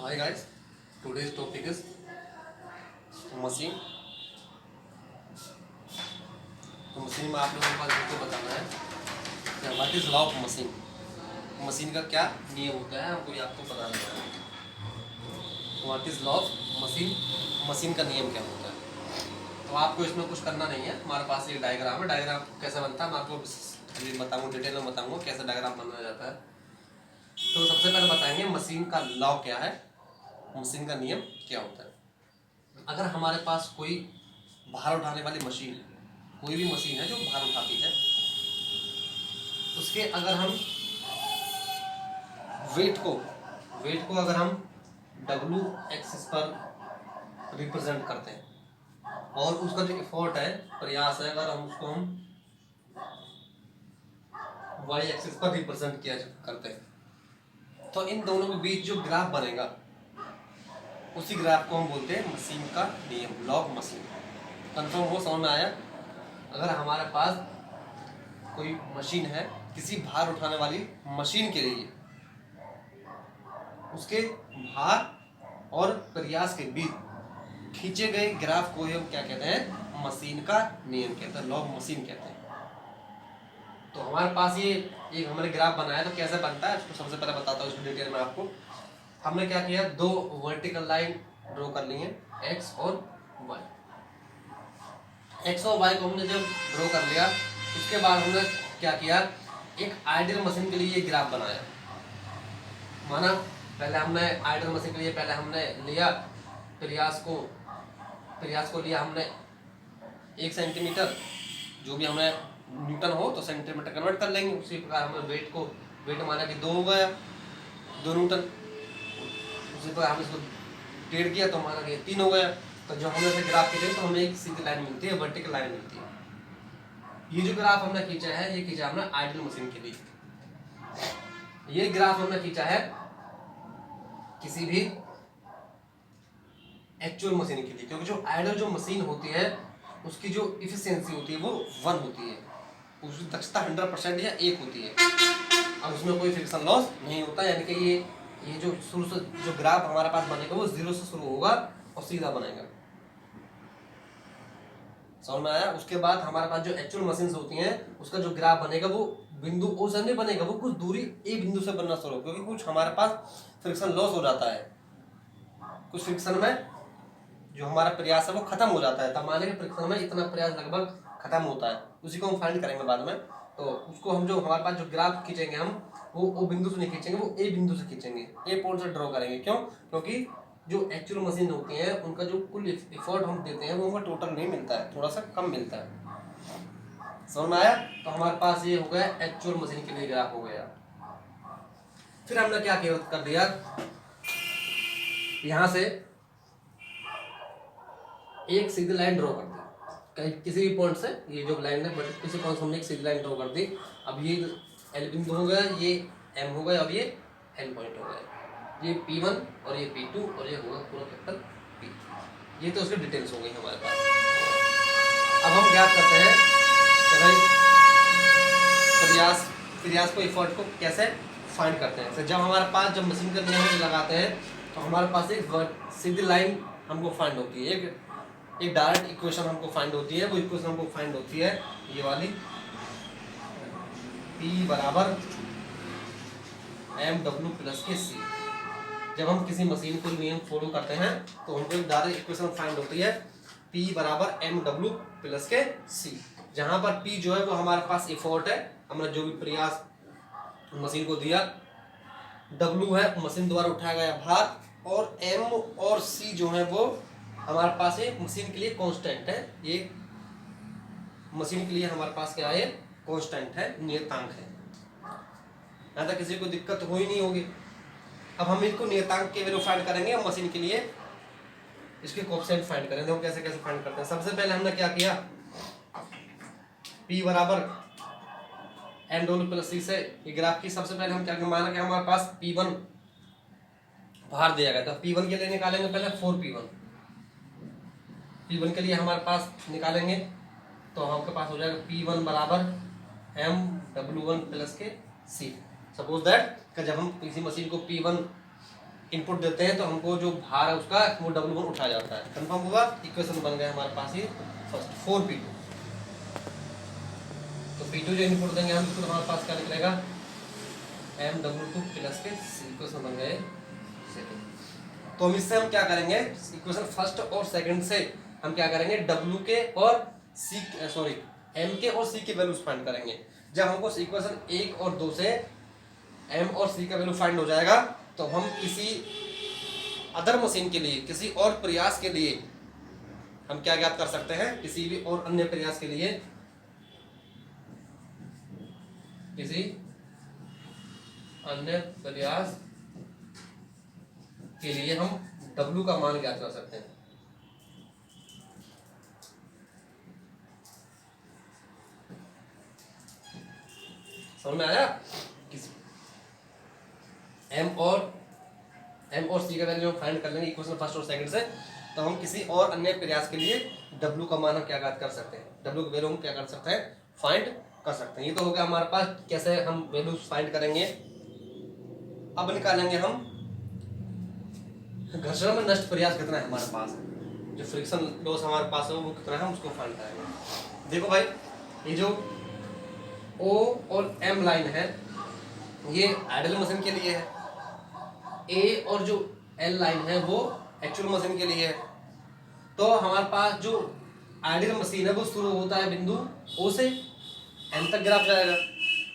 So hi guys, today's topic is machine. तो machine में आप लोगों को आज हमको बताना है what is law of machine. Machine का क्या नियम होता है हमको ये आपको बताना है। What is law of machine, machine का नियम क्या होता है। तो आपको इसमें कुछ करना नहीं है, हमारे पास ये डायग्राम है। डायग्राम कैसे बनता है मैं आपको अभी बताऊँगा, डिटेल में बताऊँगा कैसे डायग्राम बनाया जाता है। तो सबसे पहले बताएंगे मशीन का लॉ क्या है, मशीन का नियम क्या होता है। अगर हमारे पास कोई भार उठाने वाली मशीन है, कोई भी मशीन है जो भार उठाती है, उसके अगर हम वेट को अगर हम डब्ल्यू एक्सिस पर रिप्रेजेंट करते हैं और उसका जो एफर्ट है, प्रयास है, अगर हम उसको हम वाई एक्सिस पर रिप्रेजेंट किया करते हैं, तो इन दोनों के बीच जो ग्राफ बनेगा उसी ग्राफ को हम बोलते हैं मशीन का नियम, लॉ ऑफ मशीन। कंफर्म हो, समझ में आया। अगर हमारे पास कोई मशीन है, किसी भार उठाने वाली मशीन के लिए उसके भार और प्रयास के बीच खींचे गए ग्राफ को हम क्या कहते हैं, मशीन का नियम कहते हैं, लॉ ऑफ मशीन कहते हैं। तो हमारे पास ये एक हमने ग्राफ बनाया, तो कैसे बनता है उसको सबसे पहले बताता हूँ इसको डिटेल में आपको। हमने क्या किया, दो वर्टिकल लाइन ड्रॉ कर ली है, एक्स और वाई। एक्स और वाई को हमने जब ड्रॉ कर लिया, उसके बाद हमने क्या किया, एक आइडियल मशीन के लिए ग्राफ बनाया। माना पहले हमने आइडियल मशीन के लिए पहले हमने लिया प्रयास को लिया हमने 1 सेंटीमीटर, जो भी हमें न्यूटन हो तो सेंटीमीटर कन्वर्ट कर लेंगे। उसी प्रकार हमने वेट माना कि 2 हो गया, 2 न्यूटन। उसी प्रकार हमने इसको 1.5 किया तो माना कि 3 हो गया। तो जब हमने से ग्राफ खींचे तो हमें एक सीधी लाइन मिलती है, वर्टिकल लाइन मिलती है। ये जो ग्राफ हमने खींचा है, ये खींचा हमने आइडियल मशीन के लिए। ये ग्राफ हमने खींचा है किसी भी एक्चुअल मशीन के लिए, क्योंकि जो आइडियल जो मशीन होती है उसकी जो इफिशियंसी होती है वो 1 होती है, उसकी दक्षता 100% या 1 होती है, और उसमें कोई फ्रिक्शन लॉस नहीं होता। यानी कि ये जो शुरू से जो ग्राफ हमारे पास बनेगा वो 0 से शुरू होगा और सीधा बनेगा। समझ में आया। उसके बाद हमारे पास जो एक्चुअल मशीन्स होती हैं उसका जो ग्राफ बनेगा वो बिंदु ओ से नहीं बनेगा, वो कुछ दूरी ए बिंदु से बनना शुरू होगा, क्योंकि कुछ हमारे पास फ्रिक्शन लॉस हो जाता है, कुछ फ्रिक्शन में जो हमारा प्रयास है वो खत्म हो जाता है। तब माने कि फ्रिक्शन में इतना प्रयास लगभग खत्म होता है, उसी को हम फाइंड करेंगे बाद में। तो उसको हम जो हमारे पास जो ग्राफ खींचेंगे हम वो ओ बिंदु से नहीं खींचेंगे, वो ए बिंदु से खींचेंगे, ए पॉइंट से ड्रॉ करेंगे। क्यों? क्योंकि जो एक्चुअल मशीन होती है उनका जो कुल एफर्ट हम देते हैं वो हमें टोटल नहीं मिलता है, थोड़ा सा कम मिलता है। समझ में आया। तो हमारे पास ये हो गया एक्चुअल मशीन के लिए ग्राफ हो गया। फिर हमने क्या कर दिया, यहां से एक सीधी लाइन ड्रॉ कर दी किसी भी पॉइंट से। ये जो लाइन है बट किसी पॉइंट से हमने एक सीधी लाइन ड्रॉ कर दी। अब ये एल बिंदु हो गया, ये एम हो गया, अब ये एन पॉइंट हो गया, ये P1 और ये P2 और ये होगा पूरा कैपिटल P। ये तो उसकी डिटेल्स हो गई हमारे पास। अब हम क्या करते हैं कि भाई प्रयास को एफर्ट को कैसे फाइंड करते हैं। तो जब हमारे पास जब मशीन का नियम लगाते हैं तो हमारे पास एक सीधी लाइन हमको फाइंड होती है, एक डायरेक्ट इक्वेशन हमको फाइंड होती है। वो इक्वेशन हमको फाइंड होती है ये वाली, P बराबर mw प्लस के c। जब हम किसी मशीन को नियम फॉलो करते हैं तो हमको एक डायरेक्ट इक्वेशन फाइंड होती है P बराबर mw प्लस के c, जहां पर P जो है वो हमारे पास एफर्ट है, हमने जो भी प्रयास मशीन को दिया, W है मशीन द्वारा उठाया गया भार, और M और C जो है वो हमारे पास एक मशीन के लिए कांस्टेंट है। ये मशीन के लिए हमारे पास क्या है, कांस्टेंट है, नियतांक है। यहाँ तक किसी को दिक्कत हो ही नहीं होगी। अब हम इनको नियतांक के वैल्यू फाइंड करेंगे, हम मशीन के लिए इसके कोएफिशिएंट फाइंड करेंगे। हम कैसे कैसे फाइंड करते हैं। सबसे पहले हमने क्या किया, P बराबर mw प्लस c से ये ग्राफ की सबसे पहले हम क्या माना कि हमारे पास P1 भार दिया गया था। P1 के लिए निकालेंगे पहले 4P1। P1 के लिए हमारे पास निकालेंगे तो आपके पास हो जाएगा P1 बराबर mw1 प्लस के c। सपोज दैट कि जब हम किसी मशीन को P1 इनपुट देते हैं तो हमको जो भार है उसका वो W1 उठाया जाता है। कंफर्म हुआ? इक्वेशन बन गया हमारे पास ये फर्स्ट 4P2। तो P2 जो इनपुट देंगे हम तो हमारे पास क्या निकलेगा MW2 प्लस के इक्वेशन बन गए सेकंड। तो हम इससे हम क्या करेंगे, इक्वेशन फर्स्ट और सेकंड से हम क्या करेंगे W के और M के और C के वैल्यूज फाइंड करेंगे। जब हमको इक्वेशन 1 और 2 से M और C का वैल्यू फाइंड हो जाएगा तो हम किसी अदर मशीन के लिए, किसी और प्रयास के लिए हम क्या ज्ञात कर सकते हैं, किसी भी और अन्य प्रयास के लिए, किसी अन्य प्रयास के लिए हम W का मान ज्ञात कर सकते हैं। समझ में आया? M और C का वैल्यू हम फाइंड कर लेंगे इक्वेशन फर्स्ट और सेकंड से। तो हम किसी और अन्य प्रयास के लिए W का मान हम क्या ज्ञात कर सकते हैं, W की वैल्यू हम क्या कर सकते हैं, फाइंड कर सकते हैं। ये तो हो गया हमारे पास कैसे हम वैल्यू फाइंड करेंगे। अब निकालेंगे हम घर्षण में नष्ट प्रयास कितना है हमारे पास, जो फ्रिक्शन लॉस हमारे पास है वो कितना है, हम उसको फाइंड करेंगे। देखो भाई, ये जो O और M लाइन है ये आइडल मशीन के लिए है, A और जो L लाइन है वो एक्चुअल मशीन के लिए है। तो हमारे पास जो आइडियल मशीन है वो शुरू होता है बिंदु O से N तक ग्राफ जाएगा,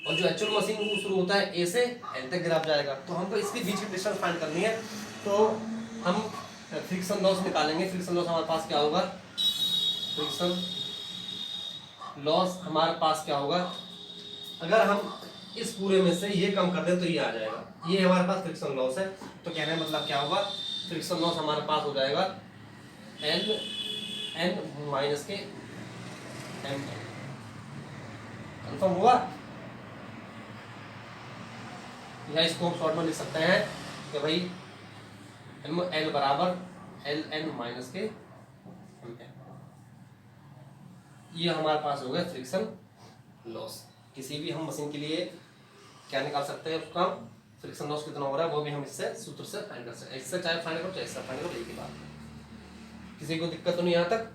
और जो एक्चुअल मशीन वो शुरू होता है A से N तक ग्राफ जाएगा। तो हमको इसके बीच की डिस्टेंस फाइंड करनी है। तो हम फ्रिक्शन लॉस निकालेंगे। फ्रिक्शन लॉस हमारे पास क्या होगा, फ्रिक्शन लॉस हमारे पास क्या होगा, अगर हम इस पूरे में से ये कम कर दें तो ये आ जाएगा, ये हमारे पास फ्रिक्शन लॉस है। तो कहने का मतलब क्या होगा, फ्रिक्शन लॉस हमारे पास हो जाएगा L N माइनस के M। कंफर्म हुआ? या इसको हम शॉर्ट में लिख सकते हैं कि भाई L बराबर L N माइनस के M। ये हमारे पास हो गया फ्रिक्शन लॉस। किसी भी हम मशीन के लिए क्या निकाल सकते हैं, उसका फ्रिक्शन लॉस कितना हो रहा है वो भी हम इससे सूत्र से फाइंड कर सकते हैं। इससे चाहे फाइंड करो चाहे इससे फाइंड करो, एक ही बात। किसी को दिक्कत तो नहीं यहाँ तक?